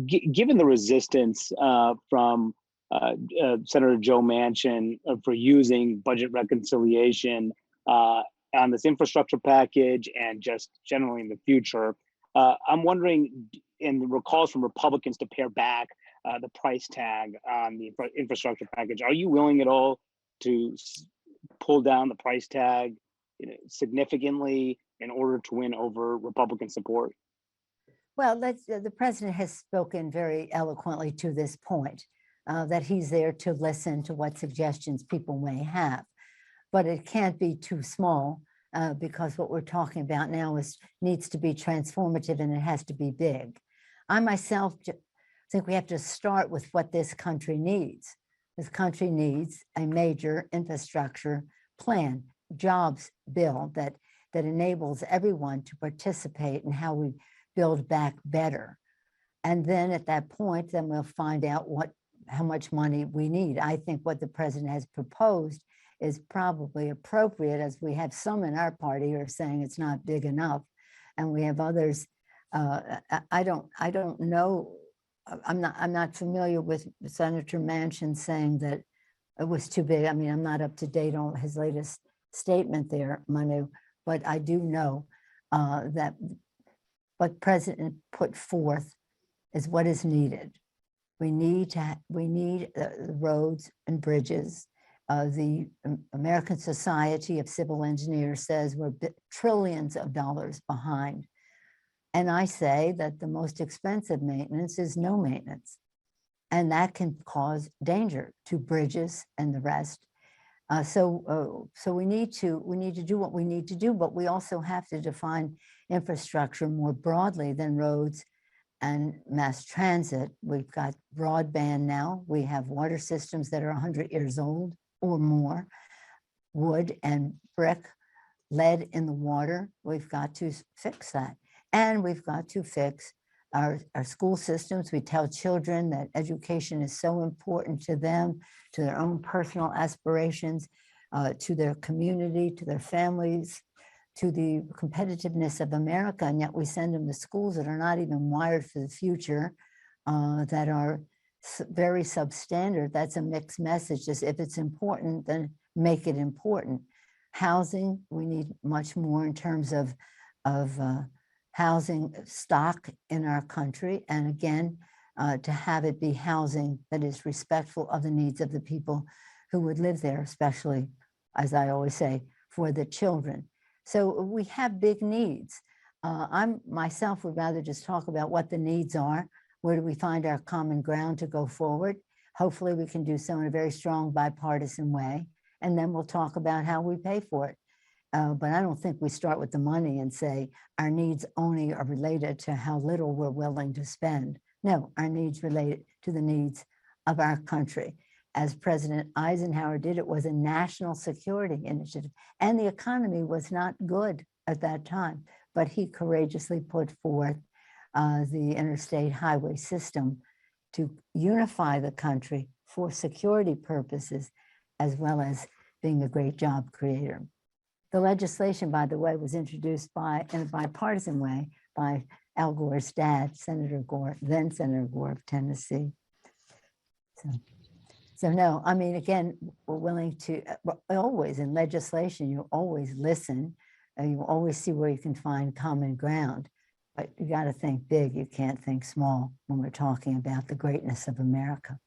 given the resistance from Senator Joe Manchin for using budget reconciliation on this infrastructure package and just generally in the future, I'm wondering, in the calls from Republicans to pare back the price tag on the infrastructure package, are you willing at all to pull down the price tag significantly in order to win over Republican support? Well, the president has spoken very eloquently to this point, that he's there to listen to what suggestions people may have. But it can't be too small because what we're talking about now needs to be transformative, and it has to be big. I myself think we have to start with what this country needs. This country needs a major infrastructure plan, jobs bill that enables everyone to participate in how we build back better. And then at that point, then we'll find out how much money we need. I think what the president has proposed is probably appropriate, as we have some in our party who are saying it's not big enough, and we have others. I don't know. I'm not familiar with Senator Manchin saying that it was too big. I mean, I'm not up to date on his latest statement there, Manu, but I do know that what President put forth is what is needed. We need the roads and bridges. The American Society of Civil Engineers says we're trillions of dollars behind. And I say that the most expensive maintenance is no maintenance. And that can cause danger to bridges and the rest. So we need to do what we need to do, but we also have to define infrastructure more broadly than roads and mass transit. We've got broadband now. We have water systems that are 100 years old or more, wood and brick, lead in the water. We've got to fix that. And we've got to fix our school systems. We tell children that education is so important to them, to their own personal aspirations, to their community, to their families, to the competitiveness of America, and yet we send them to schools that are not even wired for the future, that are very substandard. That's a mixed message. Just if it's important, then make it important. Housing, we need much more in terms of housing stock in our country, and again, to have it be housing that is respectful of the needs of the people who would live there, especially, as I always say, for the children. So we have big needs. I myself would rather just talk about what the needs are. Where do we find our common ground to go forward? Hopefully we can do so in a very strong bipartisan way, and then we'll talk about how we pay for it. But I don't think we start with the money and say our needs only are related to how little we're willing to spend. No, our needs relate to the needs of our country. As President Eisenhower did, it was a national security initiative, and the economy was not good at that time, but he courageously put forth the interstate highway system to unify the country for security purposes, as well as being a great job creator. The legislation, by the way, was introduced in a bipartisan way by Al Gore's dad, Senator Gore, then Senator Gore of Tennessee. So no, I mean, again, we're willing to, always in legislation, you always listen, you always see where you can find common ground, but you got to think big, you can't think small when we're talking about the greatness of America.